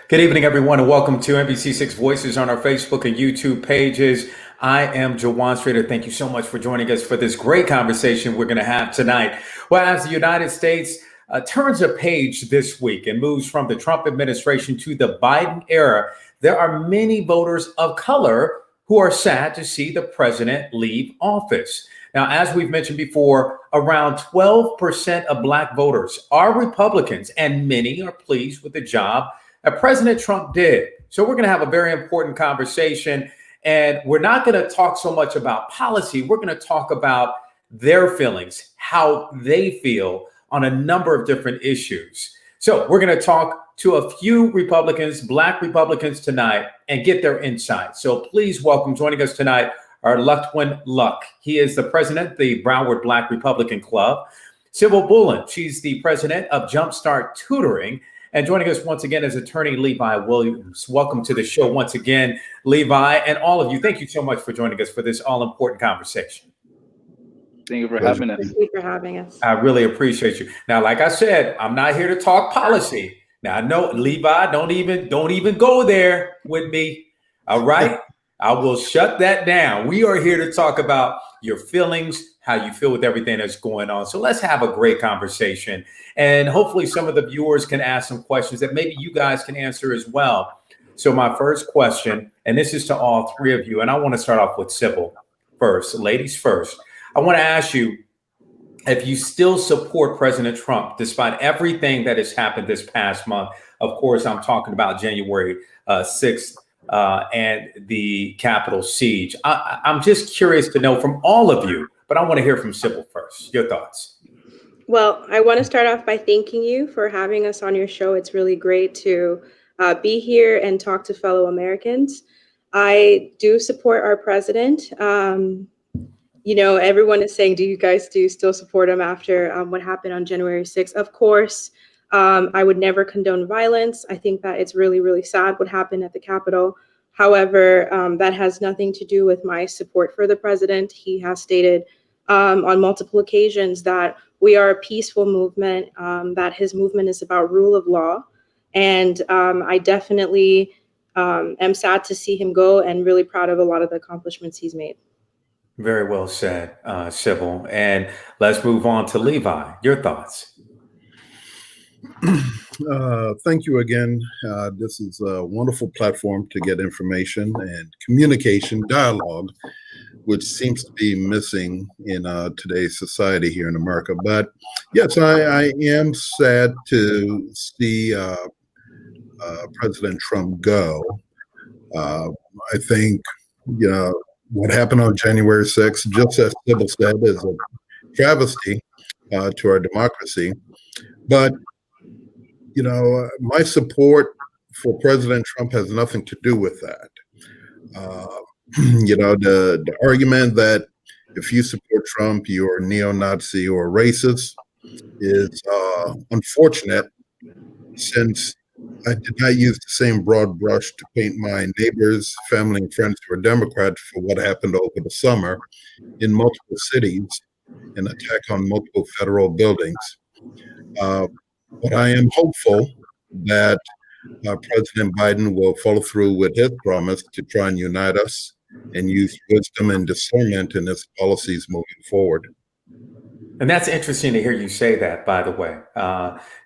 Good evening, everyone, and welcome to NBC6 Voices on our Facebook and YouTube pages. I am Jawan Strader. Thank you so much for joining us for this great conversation we're going to have tonight. Well, as the United States turns a page this week and moves from the Trump administration to the Biden era, there are many voters of color who are sad to see the president leave office. Now, as we've mentioned before, around 12% of Black voters are Republicans, and many are pleased with the job that President Trump did. So we're going to have a very important conversation, and we're not going to talk so much about policy. We're going to talk about their feelings, how they feel on a number of different issues. So we're going to talk to a few Republicans, Black Republicans tonight, and get their insight. So please welcome, joining us tonight, our Luchtwin Luck. He is the president of the Broward Black Republican Club. Sybil Bullen, she's the president of Jumpstart Tutoring. And joining us once again is attorney Levi Williams. Welcome to the show once again, Levi, and all of you. Thank you so much for joining us for this all-important conversation. Thank you for having us. Thank you for having us. I really appreciate you. Now, like I said, I'm not here to talk policy. Now, I know, Levi, don't even go there with me. All right? I will shut that down. We are here to talk about your feelings, how you feel with everything that's going on. So let's have a great conversation. And hopefully some of the viewers can ask some questions that maybe you guys can answer as well. So my first question, and this is to all three of you, and I want to start off with Sybil first. Ladies first. I want to ask you if you still support President Trump despite everything that has happened this past month. Of course, I'm talking about January 6th. And the Capitol siege. I'm just curious to know from all of you, but I want to hear from Sybil first. Your thoughts. Well, I want to start off by thanking you for having us on your show. It's really great to be here and talk to fellow Americans. I do support our president. Everyone is saying, do you still support him after what happened on January 6th? Of course. I would never condone violence. I think that it's really, really sad what happened at the Capitol. However, that has nothing to do with my support for the president. He has stated on multiple occasions that we are a peaceful movement, that his movement is about rule of law. And I definitely am sad to see him go and really proud of a lot of the accomplishments he's made. Very well said, Sybil. And let's move on to Levi. Your thoughts. Thank you again. This is a wonderful platform to get information and communication, dialogue, which seems to be missing in today's society here in America. But yes, I am sad to see President Trump go. I think, what happened on January 6th, just as Sybil said, is a travesty to our democracy. But my support for President Trump has nothing to do with that. The argument that if you support Trump, you're a neo-Nazi or racist is unfortunate, since I did not use the same broad brush to paint my neighbors, family, and friends who are Democrats for what happened over the summer in multiple cities, an attack on multiple federal buildings. But I am hopeful that President Biden will follow through with his promise to try and unite us and use wisdom and discernment in his policies moving forward. And that's interesting to hear you say that, by the way.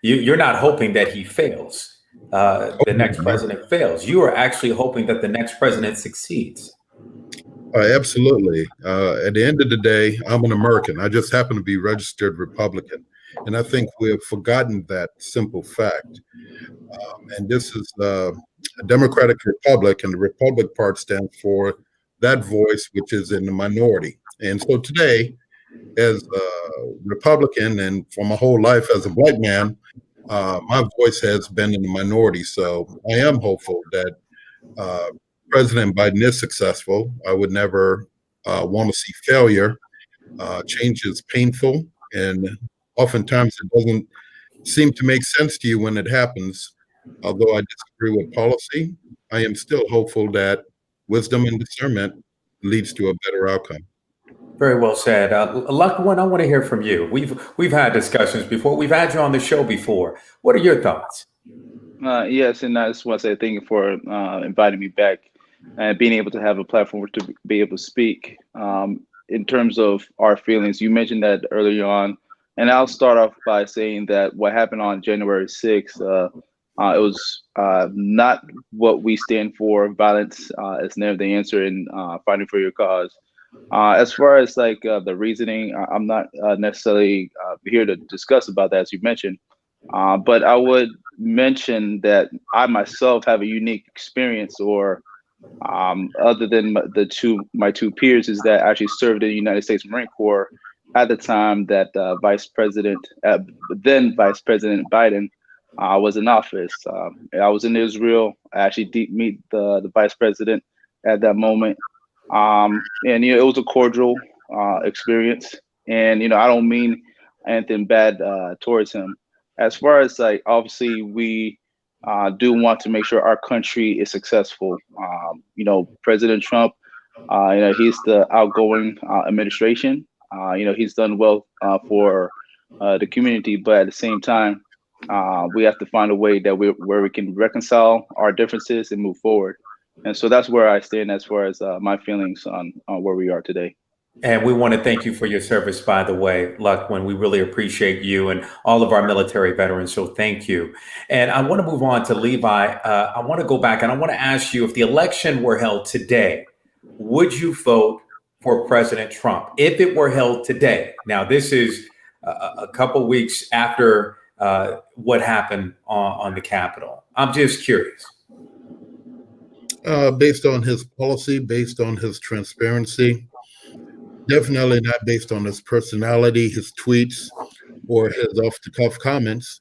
You're not hoping that he fails, the next president fails. You are actually hoping that the next president succeeds. Absolutely. At the end of the day, I'm an American. I just happen to be registered Republican. And I think we have forgotten that simple fact. And this is a democratic republic, and the Republic part stands for that voice which is in the minority. And so today, as a Republican and for my whole life as a Black man, my voice has been in the minority. So I am hopeful that President Biden is successful. I would never want to see failure. Change is painful, and oftentimes it doesn't seem to make sense to you when it happens. Although I disagree with policy, I am still hopeful that wisdom and discernment leads to a better outcome. Very well said. Luchtwin, I want to hear from you. We've had discussions before. We've had you on the show before. What are your thoughts? Yes, and I just want to say thank you for inviting me back and being able to have a platform to be able to speak. In terms of our feelings, you mentioned that earlier on, and I'll start off by saying that what happened on January 6th, it was not what we stand for. Violence is never the answer in fighting for your cause. As far as like the reasoning, I'm not necessarily here to discuss about that, as you mentioned. But I would mention that I myself have a unique experience, or other than my two peers, is that I actually served in the United States Marine Corps at the time that then Vice President Biden was in office. I was in Israel. I actually did meet the Vice President at that moment, and it was a cordial experience. And I don't mean anything bad towards him. As far as like, obviously, we do want to make sure our country is successful. President Trump, he's the outgoing administration. He's done well for the community, but at the same time, we have to find a way that where we can reconcile our differences and move forward. And so that's where I stand as far as my feelings on where we are today. And we want to thank you for your service, by the way, Luckman. We really appreciate you and all of our military veterans. So thank you. And I want to move on to Levi. I want to go back and I want to ask you, if the election were held today, would you vote for President Trump if it were held today? Now, this is a couple weeks after what happened on the Capitol. I'm just curious. Based on his policy, based on his transparency, definitely not based on his personality, his tweets, or his off-the-cuff comments,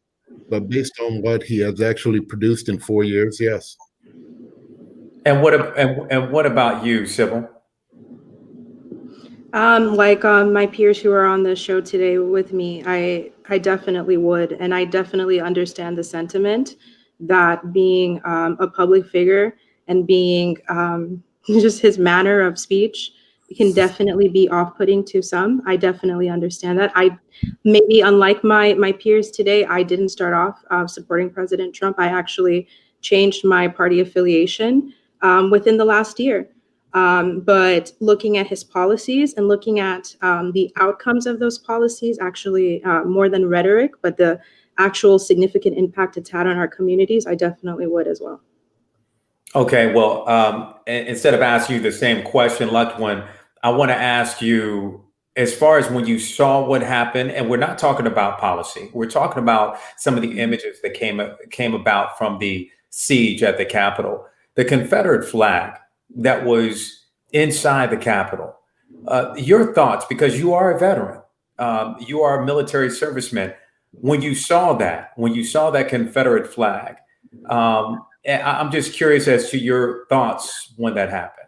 but based on what he has actually produced in 4 years, yes. And what about you, Sybil? My peers who are on the show today with me, I definitely would, and I definitely understand the sentiment that being a public figure and being just his manner of speech can definitely be off-putting to some. I definitely understand that. I maybe, unlike my peers today, I didn't start off supporting President Trump. I actually changed my party affiliation within the last year. But looking at his policies and looking at the outcomes of those policies, actually more than rhetoric, but the actual significant impact it's had on our communities, I definitely would as well. Okay, well, instead of asking you the same question, Luckman, I want to ask you, as far as when you saw what happened, and we're not talking about policy, we're talking about some of the images that came about from the siege at the Capitol, the Confederate flag that was inside the Capitol. Your thoughts, because you are a veteran, you are a military serviceman. When you saw that Confederate flag, I'm just curious as to your thoughts when that happened.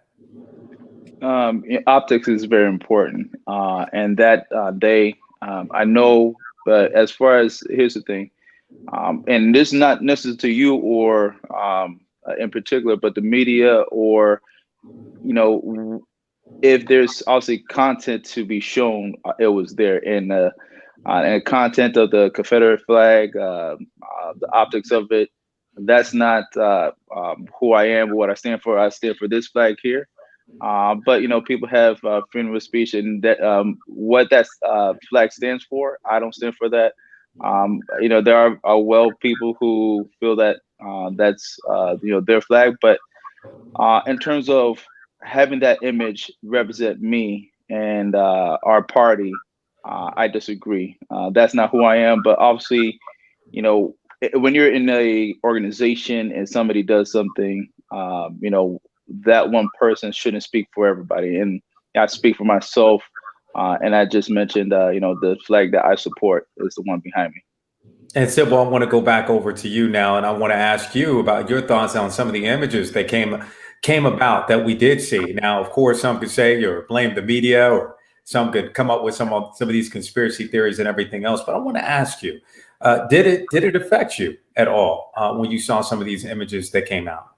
Optics is very important, and that day, I know. But as far as, here's the thing, and this is not necessary to you or in particular, but the media, or if there's obviously content to be shown, it was there in the content of the Confederate flag, the optics of it. That's not who I am or what I stand for. I stand for this flag here. But people have freedom of speech, and that what that flag stands for, I don't stand for that. There are well people who feel that that's their flag, but in terms of having that image represent me and our party, I disagree. That's not who I am. But obviously, when you're in a organization and somebody does something, that one person shouldn't speak for everybody. And I speak for myself. And I just mentioned, the flag that I support is the one behind me. And Sybil, I want to go back over to you now, and I want to ask you about your thoughts on some of the images that came about that we did see. Now, of course, some could say or blame the media, or some could come up with some of these conspiracy theories and everything else. But I want to ask you, did it affect you at all when you saw some of these images that came out?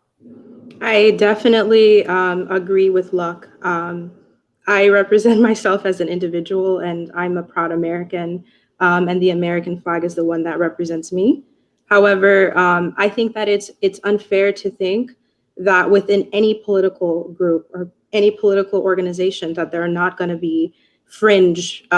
I definitely agree with Luck. I represent myself as an individual, and I'm a proud American, and the American flag is the one that represents me. However, I think that it's unfair to think that within any political group or any political organization that there are not going to be fringe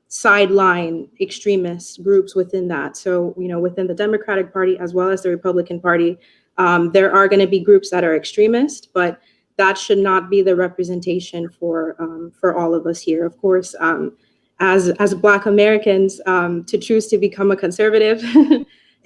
sideline extremist groups within that. So, within the Democratic Party as well as the Republican Party, there are going to be groups that are extremist, but that should not be the representation for all of us here. Of course, as Black Americans, to choose to become a conservative,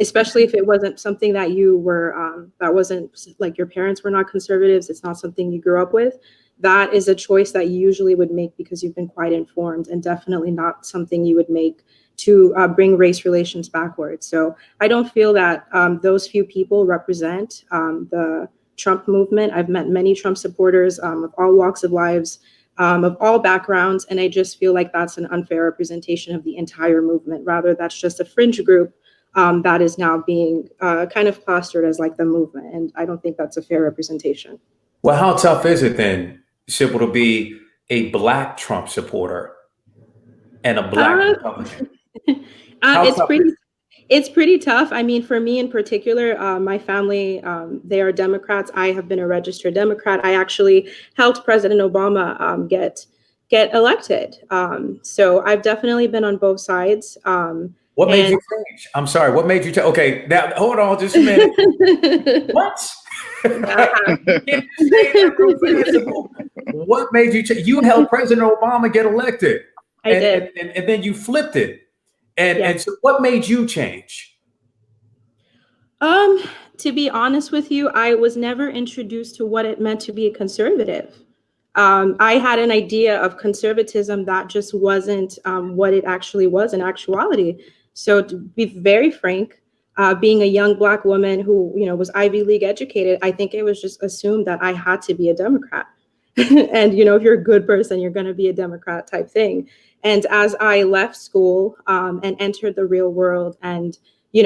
especially if it wasn't something that you were, that wasn't like your parents were not conservatives, it's not something you grew up with, that is a choice that you usually would make because you've been quite informed, and definitely not something you would make to bring race relations backwards. So I don't feel that those few people represent the Trump movement. I've met many Trump supporters of all walks of lives, of all backgrounds, and I just feel like that's an unfair representation of the entire movement. Rather, that's just a fringe group that is now being kind of plastered as like the movement, and I don't think that's a fair representation. Well, how tough is it then, Sybil, to be a Black Trump supporter and a Black Republican? It's pretty tough. I mean, for me in particular, my family, they are Democrats. I have been a registered Democrat. I actually helped President Obama get elected. So I've definitely been on both sides. What made you change? I'm sorry. What made you change? Okay, now hold on just a minute. What? What made you change? You helped President Obama get elected. I did. And then you flipped it. And so what made you change? To be honest with you, I was never introduced to what it meant to be a conservative. I had an idea of conservatism that just wasn't what it actually was in actuality. So to be very frank, being a young Black woman who, was Ivy League educated, I think it was just assumed that I had to be a Democrat. And, if you're a good person, you're going to be a Democrat type thing. And as I left school and entered the real world and,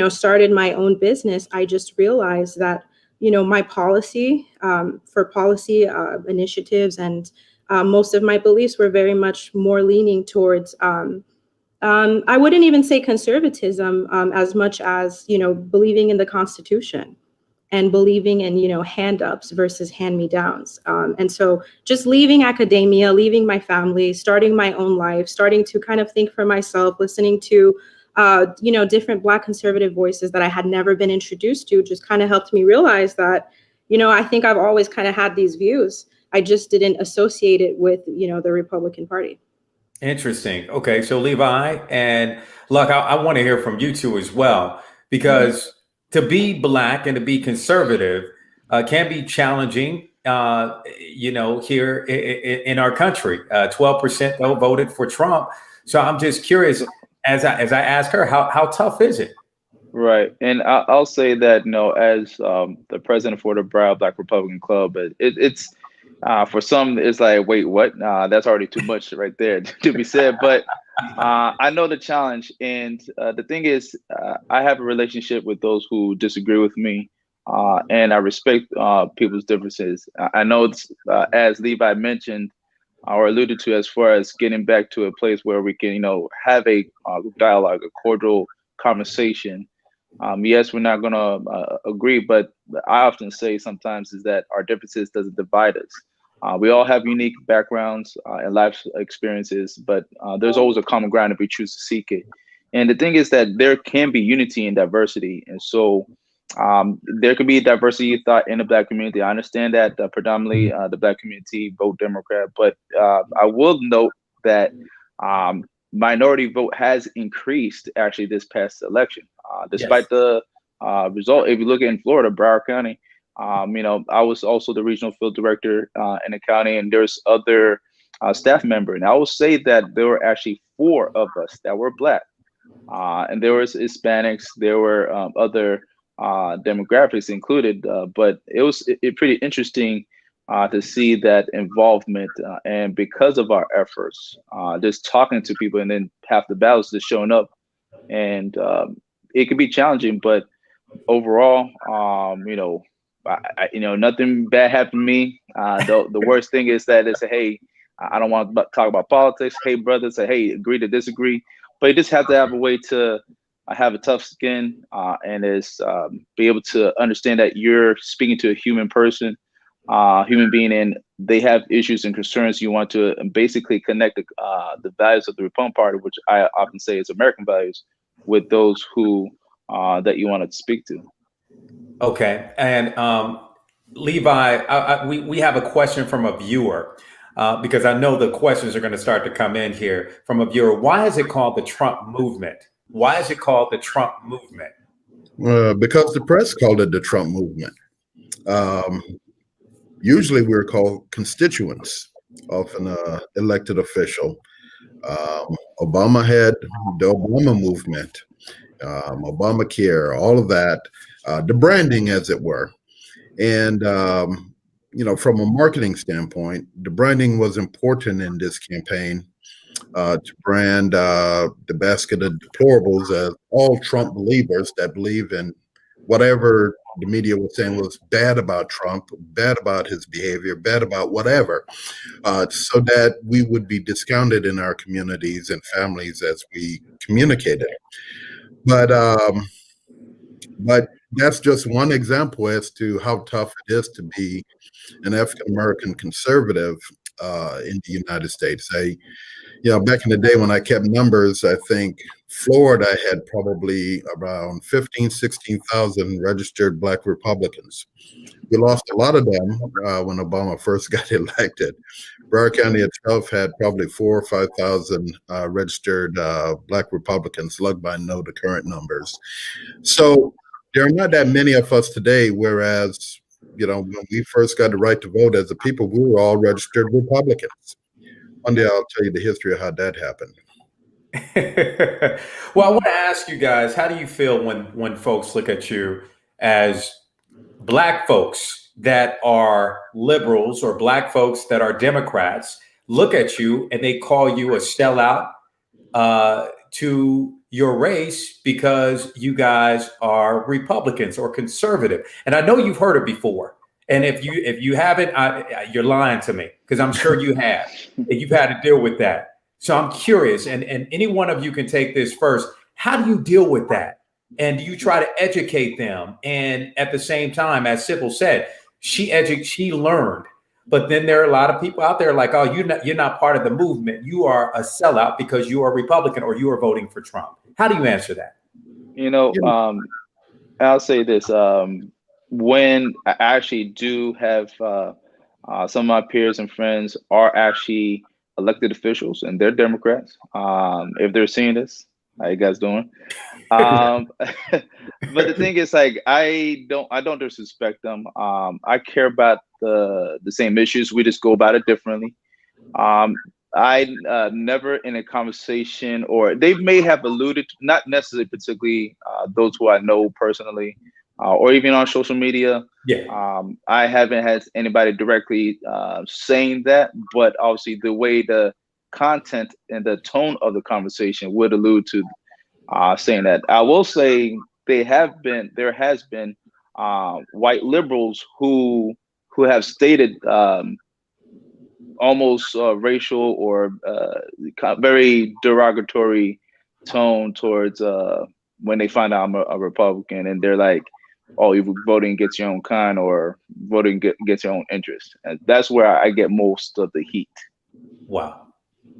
started my own business, I just realized that, my policy for policy initiatives and most of my beliefs were very much more leaning towards, I wouldn't even say conservatism as much as, believing in the Constitution and believing in, hand-ups versus hand-me-downs. And so just leaving academia, leaving my family, starting my own life, starting to kind of think for myself, listening to, different Black conservative voices that I had never been introduced to, just kind of helped me realize that, I think I've always kind of had these views. I just didn't associate it with, the Republican Party. Interesting. Okay, so Levi and Luck, I want to hear from you two as well, because to be Black and to be conservative can be challenging, here in our country. 12% though voted for Trump. So I'm just curious, as I ask her, how tough is it? Right. And I'll say that, as the president for the Proud Black Republican Club, it's for some, it's like, wait, what? That's already too much right there to be said. But I know the challenge. And the thing is, I have a relationship with those who disagree with me. And I respect people's differences. I know it's, as Levi mentioned or alluded to, as far as getting back to a place where we can, have a dialogue, a cordial conversation. Yes, we're not going to agree, but I often say sometimes is that our differences doesn't divide us. We all have unique backgrounds and life experiences, but there's always a common ground if we choose to seek it. And the thing is that there can be unity in diversity. And so there could be diversity of thought in the Black community. I understand that predominantly the Black community vote Democrat, but I will note that minority vote has increased actually this past election, despite the result. If you look in Florida, Broward County, I was also the regional field director in the county, and there's other staff member. And I will say that there were actually 4 of us that were Black, and there was Hispanics, there were other demographics included, but it was pretty interesting to see that involvement, and because of our efforts, just talking to people, and then half the battles just showing up, and it can be challenging, but overall, nothing bad happened to me. The worst thing is that it's hey, I don't want to talk about politics. Hey, brother, say hey, agree to disagree, but you just have to have a way to have a tough skin and is be able to understand that you're speaking to a human person, human being, and they have issues and concerns. You want to basically connect the values of the Republican Party, which I often say is American values, with those who that you want to speak to. Okay. And Levi, we have a question from a viewer because I know the questions are going to start to come in here from a viewer. Why is it called the Trump movement? Why is it called the Trump movement? Because the press called it the Trump movement. Usually we're called constituents of an elected official. Obama had the Obama movement, Obamacare, all of that, the branding, as it were. And, from a marketing standpoint, the branding was important in this campaign to brand the basket of deplorables as all Trump believers that believe in whatever the media was saying was bad about Trump, bad about his behavior, bad about whatever, so that we would be discounted in our communities and families as we communicated. But that's just one example as to how tough it is to be an African American conservative in the United States. Back in the day when I kept numbers, I think Florida had probably around 16,000 registered Black Republicans. We lost a lot of them when Obama first got elected. Broward County itself had probably 4,000 or 5,000 registered Black Republicans. Luckily, I know the current numbers. So there are not that many of us today, whereas, when we first got the right to vote as a people, we were all registered Republicans. One day I'll tell you the history of how that happened. Well, I want to ask you guys, how do you feel when folks look at you as Black folks that are liberals or Black folks that are Democrats look at you and they call you a sellout to your race because you guys are Republicans or conservative? And I know you've heard it before. And if you haven't, you're lying to me, because I'm sure you have. And you've had to deal with that. So I'm curious, and any one of you can take this first. How do you deal with that? And do you try to educate them? And at the same time, as Sybil said, she learned. But then there are a lot of people out there like, oh, you're not part of the movement. You are a sellout because you are Republican or you are voting for Trump. How do you answer that? I'll say this. When I actually do have some of my peers and friends are actually elected officials and they're Democrats. If they're seeing this, how you guys doing? But the thing is, like, I don't disrespect them. I care about the same issues. We just go about it differently. I never in a conversation, or they may have alluded, not necessarily particularly those who I know personally, or even on social media. Yeah. I haven't had anybody directly saying that, but obviously the way the content and the tone of the conversation would allude to saying that. I will say there has been white liberals who have stated almost racial or very derogatory tone towards when they find out I'm a Republican, and they're like, oh, you're voting against your own kind or voting against your own interest. And that's where I get most of the heat. Wow.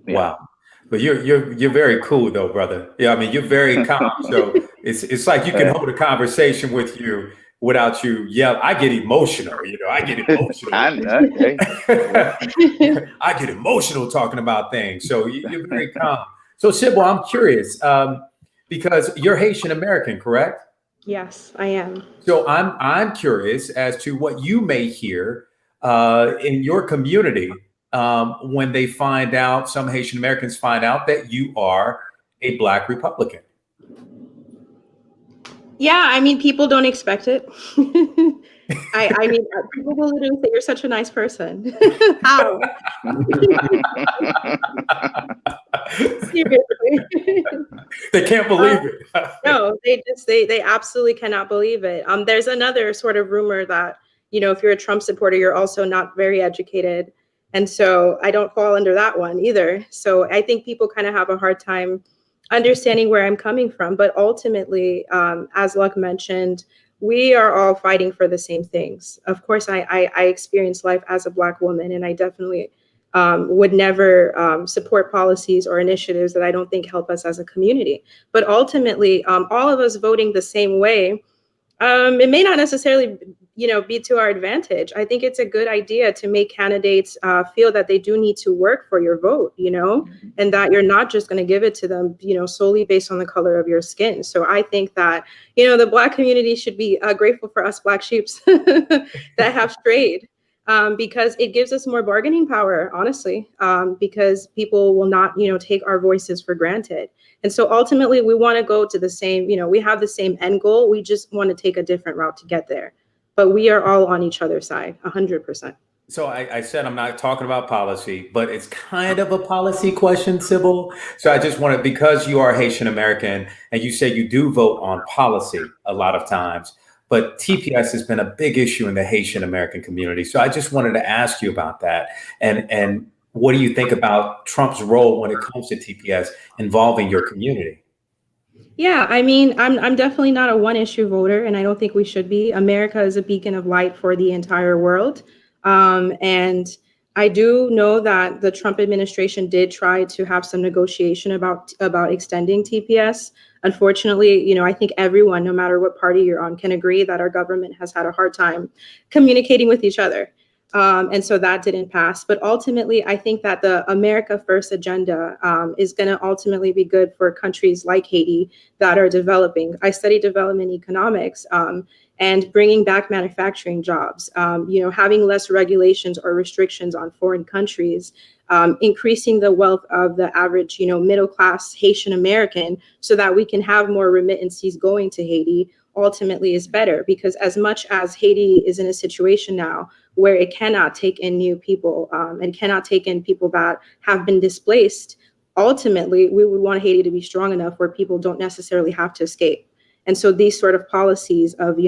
Yeah. Wow. But you're very cool though, brother. Yeah, I mean, you're very calm. So it's like you can hold a conversation with you without you yell. I get emotional, I get emotional. I get emotional talking about things. So you're very calm. So Sybil, I'm curious, because you're Haitian American, correct? Yes, I am. So I'm curious as to what you may hear in your community when they find out, some Haitian Americans find out that you are a Black Republican. Yeah, I mean, people don't expect it. I mean, people will literally say, you're such a nice person. How? Seriously. They can't believe it. No, they absolutely cannot believe it. There's another sort of rumor that, if you're a Trump supporter, you're also not very educated. And so I don't fall under that one either. So I think people kind of have a hard time understanding where I'm coming from. But ultimately, as Luck mentioned, we are all fighting for the same things. Of course, I experience life as a Black woman, and I definitely would never support policies or initiatives that I don't think help us as a community. But ultimately, all of us voting the same way, it may not necessarily, be to our advantage. I think it's a good idea to make candidates feel that they do need to work for your vote, and that you're not just going to give it to them, solely based on the color of your skin. So I think that, the Black community should be grateful for us Black sheeps that have strayed. Because it gives us more bargaining power, honestly, because people will not, take our voices for granted. And so ultimately, we want to go to the same, we have the same end goal. We just want to take a different route to get there. But we are all on each other's side, 100%. So I said I'm not talking about policy, but it's kind of a policy question, Sybil. So I just wanted, because you are Haitian American and you say you do vote on policy a lot of times, but TPS has been a big issue in the Haitian American community. So I just wanted to ask you about that. And what do you think about Trump's role when it comes to TPS involving your community? Yeah, I mean, I'm definitely not a one issue voter, and I don't think we should be. America is a beacon of light for the entire world. And I do know that the Trump administration did try to have some negotiation about extending TPS. Unfortunately, I think everyone, no matter what party you're on, can agree that our government has had a hard time communicating with each other. And so that didn't pass. But ultimately, I think that the America First agenda is going to ultimately be good for countries like Haiti that are developing. I study development economics, and bringing back manufacturing jobs, having less regulations or restrictions on foreign countries, increasing the wealth of the average, middle class Haitian American, so that we can have more remittances going to Haiti, ultimately is better. Because as much as Haiti is in a situation now where it cannot take in new people, and cannot take in people that have been displaced, ultimately we would want Haiti to be strong enough where people don't necessarily have to escape. And so these sort of policies of,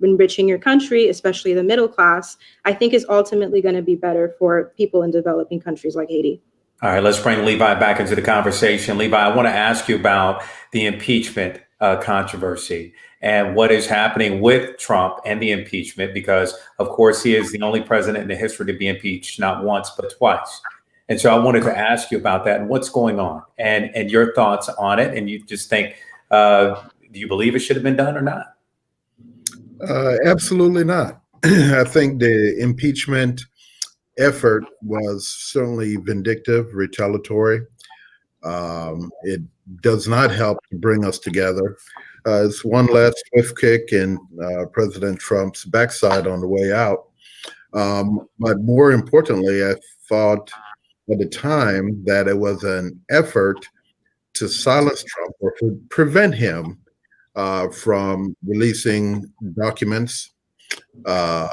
enriching your country, especially the middle class, I think is ultimately going to be better for people in developing countries like Haiti. All right, let's bring Levi back into the conversation. Levi, I want to ask you about the impeachment controversy and what is happening with Trump and the impeachment, because, of course, he is the only president in the history to be impeached, not once, but twice. And so I wanted to ask you about that and what's going on and your thoughts on it. And you just think, do you believe it should have been done or not? Absolutely not. I think the impeachment effort was certainly vindictive, retaliatory. It does not help to bring us together. It's one last swift kick in President Trump's backside on the way out. But more importantly, I thought at the time that it was an effort to silence Trump or to prevent him from releasing documents. I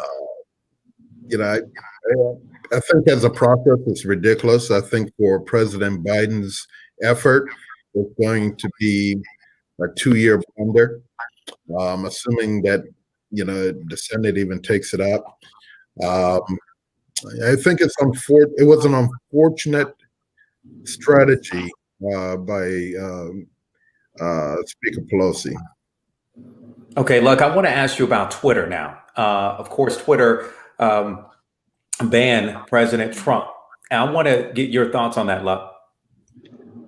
think as a process, it's ridiculous. I think for President Biden's effort, it's going to be a 2-year blunder. Assuming that the Senate even takes it up. I think it was an unfortunate strategy by Speaker Pelosi. Okay, look, I want to ask you about Twitter now. Of course, Twitter banned President Trump. And I want to get your thoughts on that, Luck.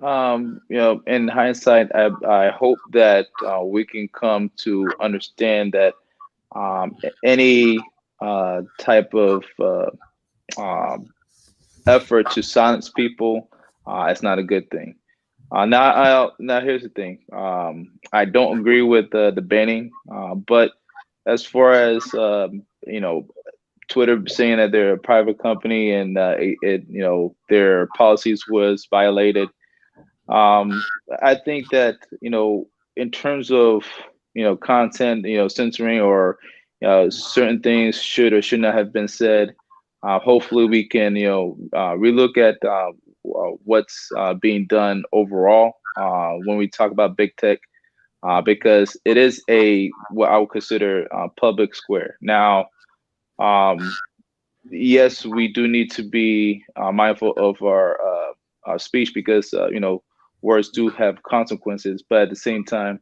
In hindsight, I hope that we can come to understand that any type of effort to silence people is not a good thing. Now here's the thing. I don't agree with the banning, but as far as Twitter saying that they're a private company and their policies was violated, I think that in terms of content, censoring or certain things should or should not have been said. Hopefully, we can relook at what's being done overall when we talk about big tech, because it is what I would consider public square. Now, yes, we do need to be mindful of our speech, because words do have consequences, but at the same time,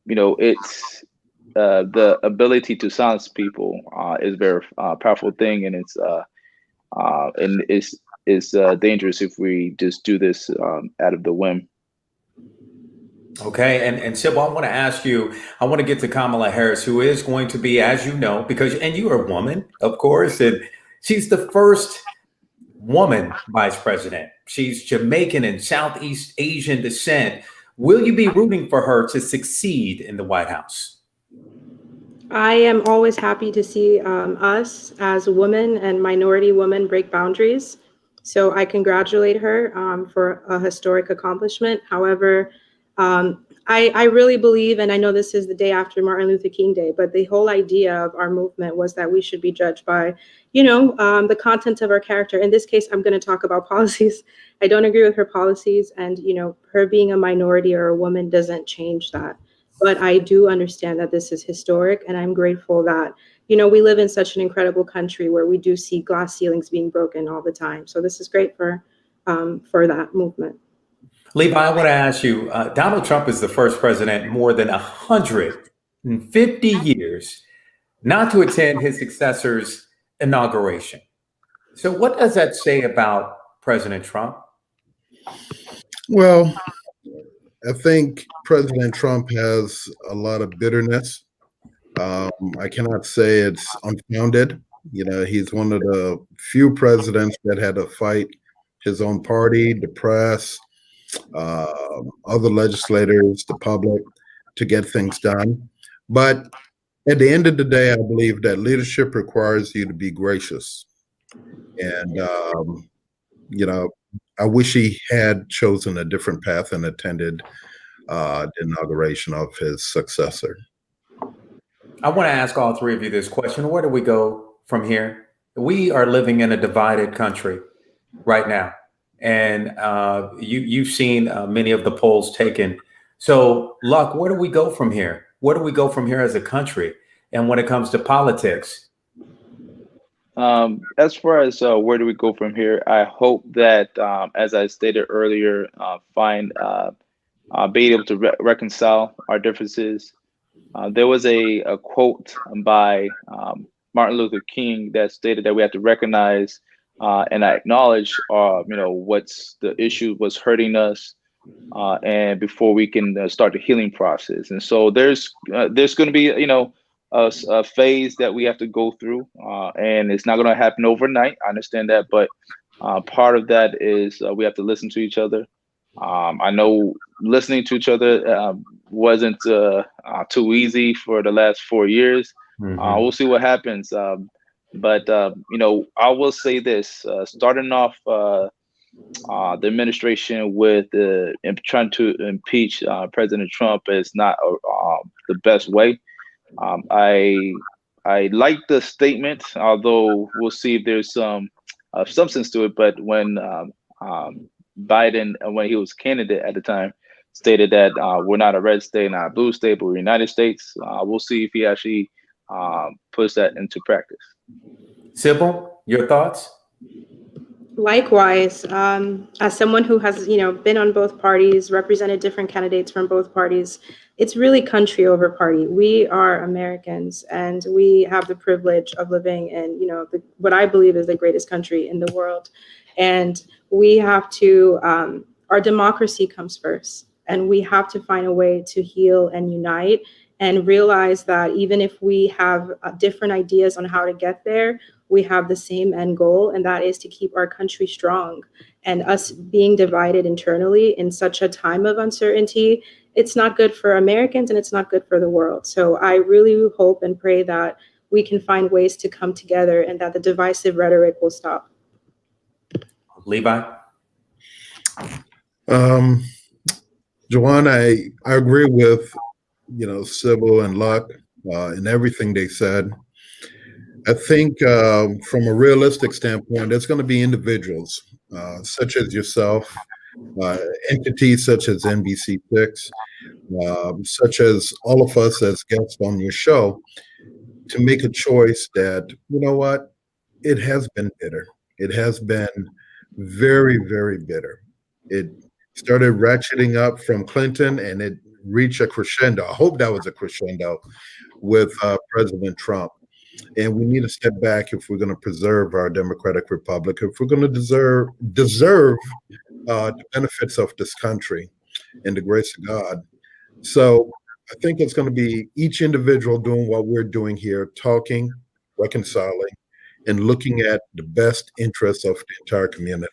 it's the ability to silence people is a very powerful thing, and it's dangerous if we just do this out of the whim. Okay, and Sybil, I want to ask you, I want to get to Kamala Harris, who is going to be, as you know, and you are a woman, of course, and she's the first woman vice president. She's Jamaican and Southeast Asian descent. Will you be rooting for her to succeed in the White House? I am always happy to see us as women and minority women break boundaries. So I congratulate her for a historic accomplishment. However, I really believe, and I know this is the day after Martin Luther King Day, but the whole idea of our movement was that we should be judged by, the content of our character. In this case, I'm going to talk about policies. I don't agree with her policies, and, her being a minority or a woman doesn't change that. But I do understand that this is historic, and I'm grateful that, we live in such an incredible country where we do see glass ceilings being broken all the time. So this is great for that movement. Levi, I want to ask you, Donald Trump is the first president in more than 150 years not to attend his successor's inauguration. So what does that say about President Trump? Well, I think President Trump has a lot of bitterness. I cannot say it's unfounded. He's one of the few presidents that had to fight his own party, the press, other legislators, the public, to get things done. But at the end of the day, I believe that leadership requires you to be gracious. And, I wish he had chosen a different path and attended the inauguration of his successor. I want to ask all three of you this question. Where do we go from here? We are living in a divided country right now. And you've seen many of the polls taken. So, Luck, where do we go from here? Where do we go from here as a country? And when it comes to politics? As far as where do we go from here, I hope that, as I stated earlier, being able to reconcile our differences. There was a quote by Martin Luther King that stated that we have to recognize and acknowledge, what's the issue, what's hurting us, and before we can start the healing process. And so there's going to be, a phase that we have to go through, and it's not going to happen overnight. I understand that, but part of that is we have to listen to each other. I know listening to each other wasn't too easy for the last 4 years. Mm-hmm. We'll see what happens. But I will say this: starting off the administration with trying to impeach President Trump is not the best way. I like the statement, although we'll see if there's some substance to it. But when Biden, when he was candidate at the time, stated that we're not a red state, not a blue state, but we're United States, we'll see if he actually puts that into practice. Sybil, your thoughts? Likewise, as someone who has, been on both parties, represented different candidates from both parties, it's really country over party. We are Americans, and we have the privilege of living in, what I believe is the greatest country in the world. And we have to, our democracy comes first, and we have to find a way to heal and unite and realize that even if we have different ideas on how to get there, we have the same end goal, and that is to keep our country strong. And us being divided internally in such a time of uncertainty, it's not good for Americans and it's not good for the world. So I really hope and pray that we can find ways to come together and that the divisive rhetoric will stop. Levi? Joanne, I agree with, Sybil and Luck in everything they said. I think from a realistic standpoint, there's going to be individuals such as yourself, entities such as NBC6, such as all of us as guests on your show, to make a choice that, what, it has been bitter. It has been very, very bitter. started ratcheting up from Clinton, and it reached a crescendo. I hope that was a crescendo with President Trump. And we need to step back if we're going to preserve our democratic republic, if we're going to deserve the benefits of this country and the grace of God. So I think it's going to be each individual doing what we're doing here, talking, reconciling, and looking at the best interests of the entire community.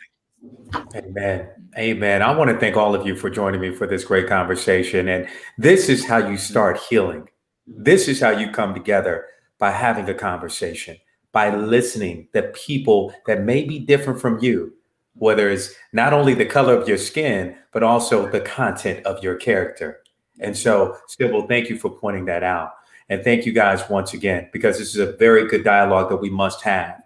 Amen. Amen. I want to thank all of you for joining me for this great conversation. And this is how you start healing. This is how you come together, by having a conversation, by listening to people that may be different from you, whether it's not only the color of your skin, but also the content of your character. And so, Sybil, thank you for pointing that out. And thank you guys once again, because this is a very good dialogue that we must have.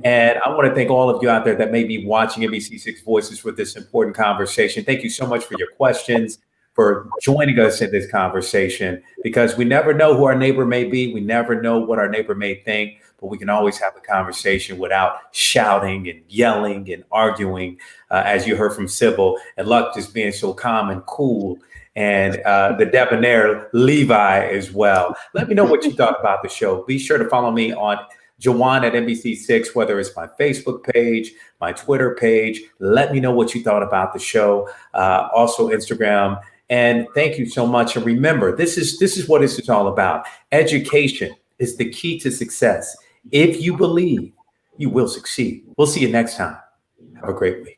And I want to thank all of you out there that may be watching NBC6 Voices for this important conversation. Thank you so much for your questions, for joining us in this conversation, because we never know who our neighbor may be. We never know what our neighbor may think, but we can always have a conversation without shouting and yelling and arguing, as you heard from Sybil, and Luck just being so calm and cool, and the debonair Levi as well. Let me know what you thought about the show. Be sure to follow me on Jawan at NBC6, whether it's my Facebook page, my Twitter page. Let me know what you thought about the show. Also Instagram. And thank you so much. And remember, this is what this is all about. Education is the key to success. If you believe, you will succeed. We'll see you next time. Have a great week.